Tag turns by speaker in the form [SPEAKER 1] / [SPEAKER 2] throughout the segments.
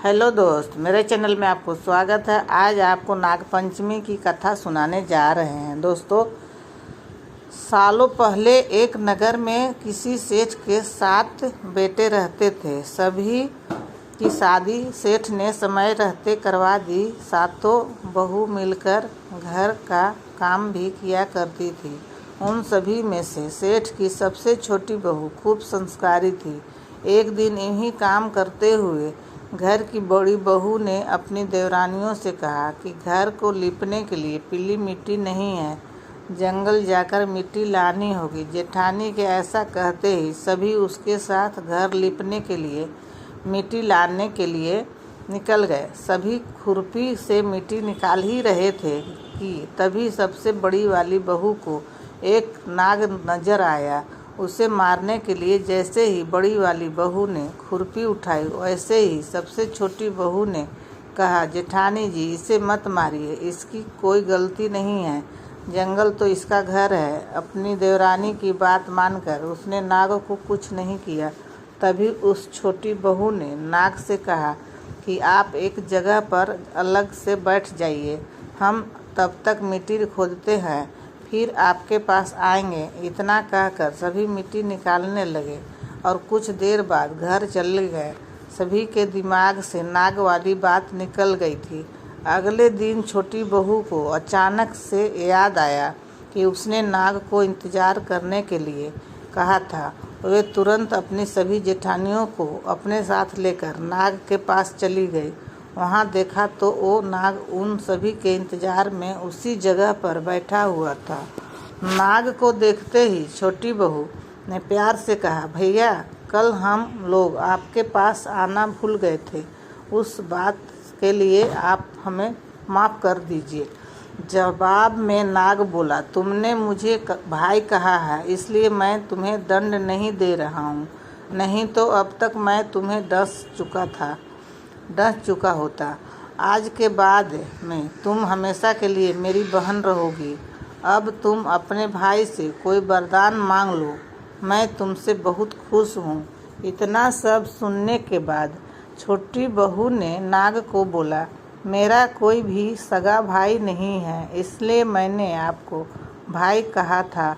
[SPEAKER 1] Hello दोस्त, मेरे channel में आपको स्वागत है। आज आपको नागपंचमी की कथा सुनाने जा रहे हैं। दोस्तों, सालों पहले एक नगर में किसी सेठ के 7 बेटे रहते थे। सभी की शादी सेठ ने समय रहते करवा दी। सातों बहू मिलकर घर का काम भी किया करती थी। उन सभी में से सेठ की सबसे छोटी बहू खूब संस्कारी थी। एक दिन इन्हीं काम करते हुए घर की बड़ी बहू ने अपनी देवरानियों से कहा कि घर को लीपने के लिए पीली मिट्टी नहीं है, जंगल जाकर मिट्टी लानी होगी। जेठानी के ऐसा कहते ही सभी उसके साथ घर लीपने के लिए मिट्टी लाने के लिए निकल गए। सभी खुरपी से मिट्टी निकाल ही रहे थे कि तभी सबसे बड़ी वाली बहू को एक नाग नजर आया। उसे मारने के लिए जैसे ही बड़ी वाली बहू ने खुरपी उठाई, वैसे ही सबसे छोटी बहू ने कहा, जेठानी जी, इसे मत मारिए, इसकी कोई गलती नहीं है, जंगल तो इसका घर है। अपनी देवरानी की बात मानकर उसने नाग को कुछ नहीं किया। तभी उस छोटी बहू ने नाग से कहा कि आप एक जगह पर अलग से बैठ जाइए, हम तब तक मिट्टी खोदते हैं, फिर आपके पास आएंगे। इतना कहकर सभी मिट्टी निकालने लगे और कुछ देर बाद घर चले गए। सभी के दिमाग से नाग वाली बात निकल गई थी। अगले दिन छोटी बहू को अचानक से याद आया कि उसने नाग को इंतजार करने के लिए कहा था। वे तुरंत अपनी सभी जेठानियों को अपने साथ लेकर नाग के पास चली गई। वहाँ देखा तो वो नाग उन सभी के इंतजार में उसी जगह पर बैठा हुआ था। नाग को देखते ही छोटी बहू ने प्यार से कहा, भैया, कल हम लोग आपके पास आना भूल गए थे, उस बात के लिए आप हमें माफ़ कर दीजिए। जवाब में नाग बोला, तुमने मुझे भाई कहा है, इसलिए मैं तुम्हें दंड नहीं दे रहा हूँ, नहीं तो अब तक मैं तुम्हें डस चुका होता। आज के बाद में तुम हमेशा के लिए मेरी बहन रहोगी। अब तुम अपने भाई से कोई वरदान मांग लो, मैं तुमसे बहुत खुश हूँ। इतना सब सुनने के बाद छोटी बहू ने नाग को बोला, मेरा कोई भी सगा भाई नहीं है, इसलिए मैंने आपको भाई कहा था।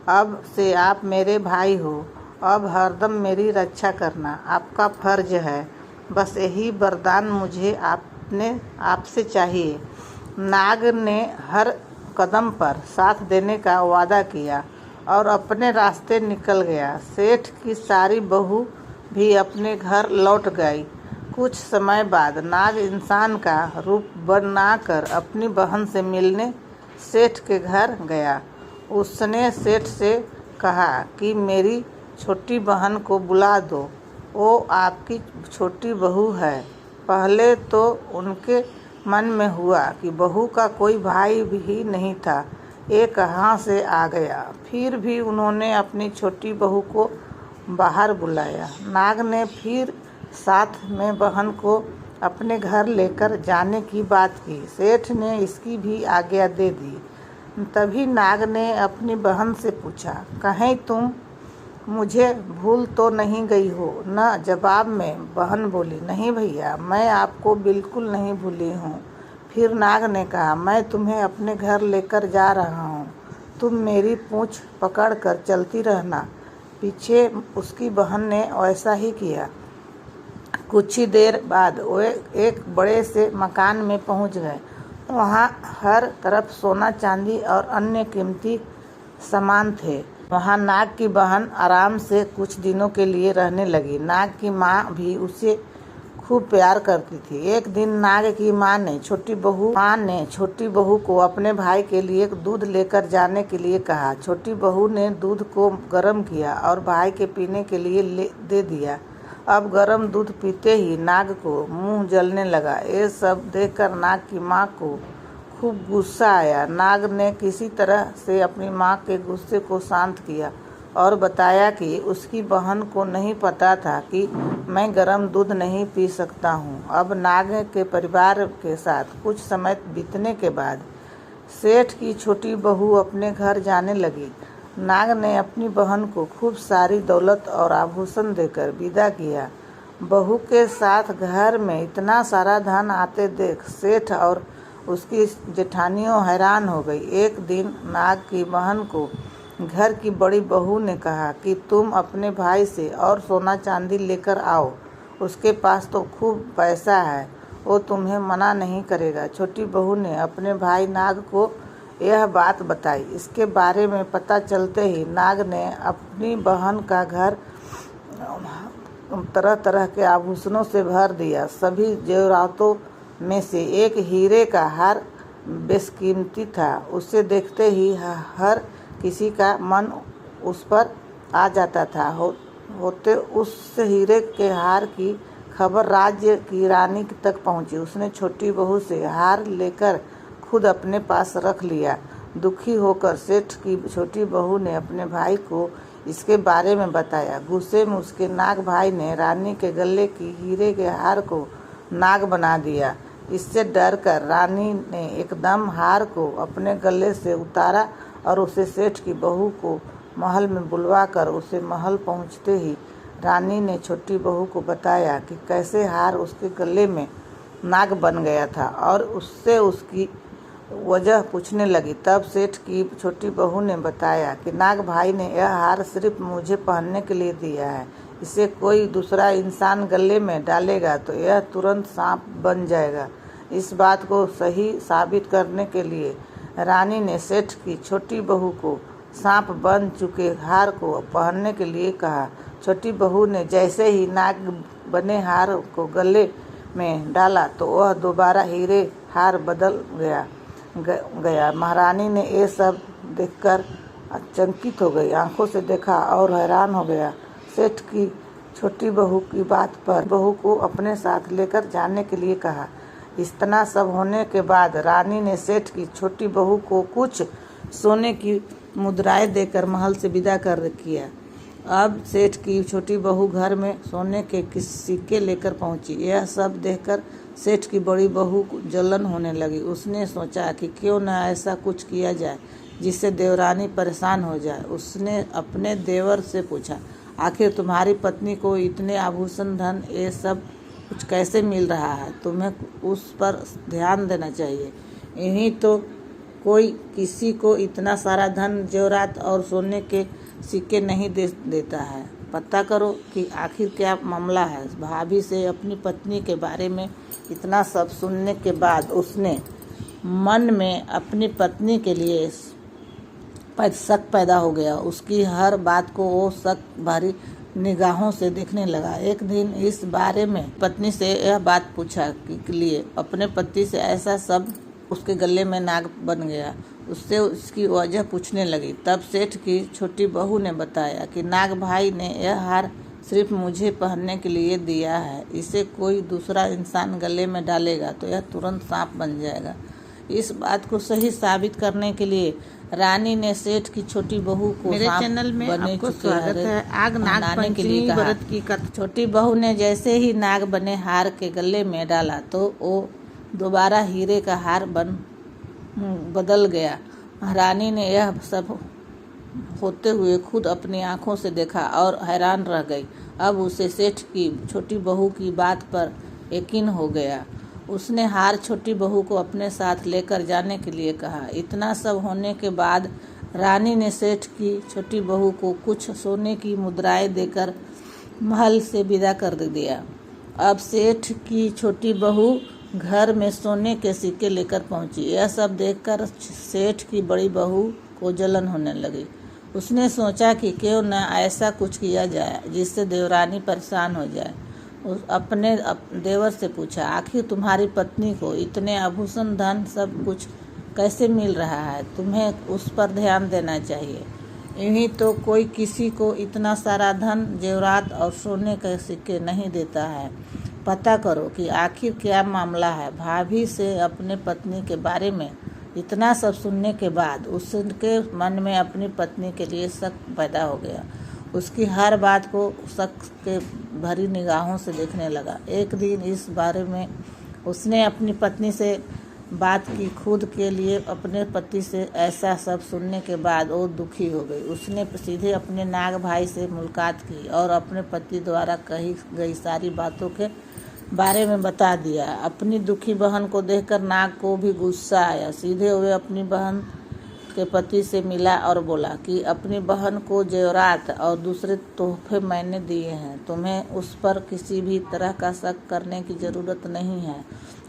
[SPEAKER 1] अब से आप मेरे भाई हो। अब हरदम मेरी रक्षा करना आपका फर्ज है। बस यही वरदान मुझे आपसे चाहिए। नाग ने हर कदम पर साथ देने का वादा किया और अपने रास्ते निकल गया। सेठ की सारी बहू भी अपने घर लौट गई। कुछ समय बाद नाग इंसान का रूप बनाकर अपनी बहन से मिलने सेठ के घर गया। उसने सेठ से कहा कि मेरी छोटी बहन को बुला दो, वो आपकी छोटी बहू है। पहले तो उनके मन में हुआ कि बहू का कोई भाई भी नहीं था, ये कहाँ से आ गया। फिर भी उन्होंने अपनी छोटी बहू को बाहर बुलाया। नाग ने फिर साथ में बहन को अपने घर लेकर जाने की बात की। सेठ ने इसकी भी आज्ञा दे दी। तभी नाग ने अपनी बहन से पूछा, कहीं तुम मुझे भूल तो नहीं गई हो न? जवाब में बहन बोली, नहीं भैया, मैं आपको बिल्कुल नहीं भूली हूँ। फिर नाग ने कहा, मैं तुम्हें अपने घर लेकर जा रहा हूँ, तुम मेरी पूँछ पकड़ कर चलती रहना। पीछे उसकी बहन ने वैसा ही किया। कुछ ही देर बाद वे एक बड़े से मकान में पहुँच गए। वहाँ हर तरफ सोना चांदी और अन्य कीमती सामान थे। वहाँ नाग की बहन आराम से कुछ दिनों के लिए रहने लगी। नाग की माँ भी उसे खूब प्यार करती थी। एक दिन नाग की माँ ने छोटी बहू को अपने भाई के लिए दूध लेकर जाने के लिए कहा। छोटी बहू ने दूध को गर्म किया और भाई के पीने के लिए दे दिया। अब गर्म दूध पीते ही नाग को मुंह जलने लगा। ये सब देखकर नाग की माँ को खूब गुस्सा आया। नाग ने किसी तरह से अपनी माँ के गुस्से को शांत किया और बताया कि उसकी बहन को नहीं पता था कि मैं गर्म दूध नहीं पी सकता हूँ। अब नाग के परिवार के साथ कुछ समय बीतने के बाद सेठ की छोटी बहू अपने घर जाने लगी। नाग ने अपनी बहन को खूब सारी दौलत और आभूषण देकर विदा किया। बहू के साथ घर में इतना सारा धन आते देख सेठ और उसकी जेठानियों हैरान हो गई। एक दिन नाग की बहन को घर की बड़ी बहू ने कहा कि तुम अपने भाई से और सोना चांदी लेकर आओ, उसके पास तो खूब पैसा है, वो तुम्हें मना नहीं करेगा। छोटी बहू ने अपने भाई नाग को यह बात बताई। इसके बारे में पता चलते ही नाग ने अपनी बहन का घर तरह तरह के आभूषणों से भर दिया। सभी जेवरातों में से एक हीरे का हार बेशकीमती था। उसे देखते ही हर किसी का मन उस पर आ जाता था। होते उस हीरे के हार की खबर राज्य की रानी तक पहुंची। उसने छोटी बहू से हार लेकर खुद अपने पास रख लिया। दुखी होकर सेठ की छोटी बहू ने अपने भाई को इसके बारे में बताया। गुस्से में उसके नाग भाई ने रानी के गले की हीरे के हार को नाग बना दिया। इससे डरकर रानी ने एकदम हार को अपने गले से उतारा और उसे सेठ की बहू को महल में बुलवा कर उसे महल पहुंचते ही रानी ने छोटी बहू को बताया कि कैसे हार उसके गले में नाग बन गया था और उससे उसकी वजह पूछने लगी। तब सेठ की छोटी बहू ने बताया कि नाग भाई ने यह हार सिर्फ मुझे पहनने के लिए दिया है। इसे कोई दूसरा इंसान गले में डालेगा तो यह तुरंत सांप बन जाएगा। इस बात को सही साबित करने के लिए रानी ने सेठ की छोटी बहू को सांप बन चुके हार को पहनने के लिए कहा। छोटी बहू ने जैसे ही नाग बने हार को गले में डाला तो वह दोबारा हीरे हार बदल गया। महारानी ने ये सब देखकर आचंकित हो गई, आंखों से देखा और हैरान हो गया। सेठ की छोटी बहू की बात पर बहू को अपने साथ लेकर जाने के लिए कहा। इतना सब होने के बाद रानी ने सेठ की छोटी बहू को कुछ सोने की मुद्राएं देकर महल से विदा कर किया। अब सेठ की छोटी बहू घर में सोने के सिक्के लेकर पहुंची। यह सब देखकर सेठ की बड़ी बहू को जलन होने लगी। उसने सोचा कि क्यों न ऐसा कुछ किया जाए जिससे देवरानी परेशान हो जाए। उसने अपने देवर से पूछा, आखिर तुम्हारी पत्नी को इतने आभूषण धन ये सब कुछ कैसे मिल रहा है? तुम्हें उस पर ध्यान देना चाहिए। इन्हीं तो कोई किसी को इतना सारा धन जेवरात और सोने के सिक्के नहीं देता है। पता करो कि आखिर क्या मामला है। भाभी से अपनी पत्नी के बारे में इतना सब सुनने के बाद उसने मन में अपनी पत्नी के लिए शक पैदा हो गया। उसकी हर बात को वो शक भरी निगाहों से देखने लगा। एक दिन इस बारे में पत्नी से यह बात पूछा कि लिए अपने पति से ऐसा सब उसके गले में नाग बन गया। उससे उसकी वजह पूछने लगी। तब सेठ की छोटी बहू ने बताया कि नाग भाई ने यह हार सिर्फ मुझे पहनने के लिए दिया है। इसे कोई दूसरा इंसान गले में डालेगा तो यह तुरंत सांप बन जाएगा। इस बात को सही साबित करने के लिए रानी ने सेठ की छोटी बहू को
[SPEAKER 2] मेरे चैनल में आपको स्वागत है। आग नाग पंचमी व्रत की कथा।
[SPEAKER 1] छोटी बहू ने जैसे ही नाग बने हार के गले में डाला तो वो दोबारा हीरे का हार बदल गया। महारानी ने यह सब होते हुए खुद अपनी आंखों से देखा और हैरान रह गई। अब उसे सेठ की छोटी बहू की बात पर यकीन हो गया। उसने हार छोटी बहू को अपने साथ लेकर जाने के लिए कहा। इतना सब होने के बाद रानी ने सेठ की छोटी बहू को कुछ सोने की मुद्राएं देकर महल से विदा कर दिया। अब सेठ की छोटी बहू घर में सोने के सिक्के लेकर पहुंची। यह सब देखकर सेठ की बड़ी बहू को जलन होने लगी। उसने सोचा कि क्यों न ऐसा कुछ किया जाए जिससे देवरानी परेशान हो जाए। अपने देवर से पूछा, आखिर तुम्हारी पत्नी को इतने आभूषण धन सब कुछ कैसे मिल रहा है? तुम्हें उस पर ध्यान देना चाहिए। इन्हीं तो कोई किसी को इतना सारा धन जेवरात और सोने के सिक्के नहीं देता है। पता करो कि आखिर क्या मामला है। भाभी से अपने पत्नी के बारे में इतना सब सुनने के बाद उसके मन में अपनी पत्नी के लिए शक पैदा हो गया। उसकी हर बात को शक के भरी निगाहों से देखने लगा। एक दिन इस बारे में उसने अपनी पत्नी से बात की। खुद के लिए अपने पति से ऐसा सब सुनने के बाद वो दुखी हो गई। उसने सीधे अपने नाग भाई से मुलाकात की और अपने पति द्वारा कही गई सारी बातों के बारे में बता दिया। अपनी दुखी बहन को देखकर नाग को भी गुस्सा आया। सीधे वे अपनी बहन के पति से मिला और बोला कि अपनी बहन को जेवरात और दूसरे तोहफे मैंने दिए हैं, तुम्हें उस पर किसी भी तरह का शक करने की ज़रूरत नहीं है।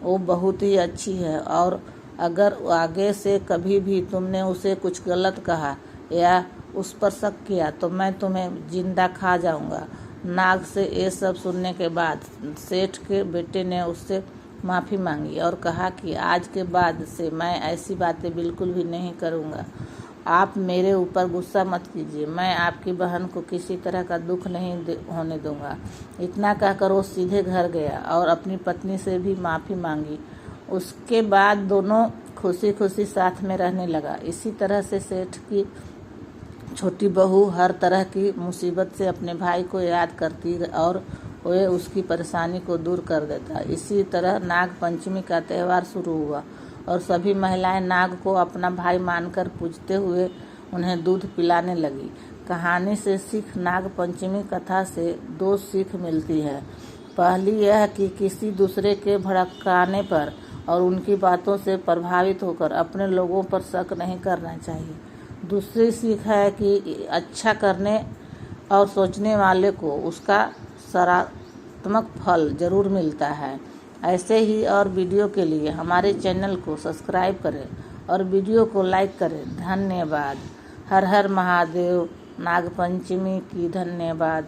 [SPEAKER 1] वो बहुत ही अच्छी है और अगर आगे से कभी भी तुमने उसे कुछ गलत कहा या उस पर शक किया तो मैं तुम्हें जिंदा खा जाऊंगा। नाग से ये सब सुनने के बाद सेठ के बेटे ने उससे माफ़ी मांगी और कहा कि आज के बाद से मैं ऐसी बातें बिल्कुल भी नहीं करूंगा। आप मेरे ऊपर गुस्सा मत कीजिए, मैं आपकी बहन को किसी तरह का दुख नहीं होने दूंगा। इतना कहकर वो सीधे घर गया और अपनी पत्नी से भी माफ़ी मांगी। उसके बाद दोनों खुशी खुशी साथ में रहने लगा। इसी तरह से सेठ की छोटी बहू हर तरह की मुसीबत से अपने भाई को याद करती और वह उसकी परेशानी को दूर कर देता। इसी तरह नाग पंचमी का त्यौहार शुरू हुआ और सभी महिलाएं नाग को अपना भाई मानकर पूजते हुए उन्हें दूध पिलाने लगी। कहानी से सीख नाग पंचमी कथा से 2 सीख मिलती है। पहली यह कि किसी दूसरे के भड़काने पर और उनकी बातों से प्रभावित होकर अपने लोगों पर शक नहीं करना चाहिए। दूसरी सीख है कि अच्छा करने और सोचने वाले को उसका सकारात्मक फल जरूर मिलता है। ऐसे ही और वीडियो के लिए हमारे चैनल को सब्सक्राइब करें और वीडियो को लाइक करें। धन्यवाद। हर हर महादेव। नाग पंचमी की धन्यवाद।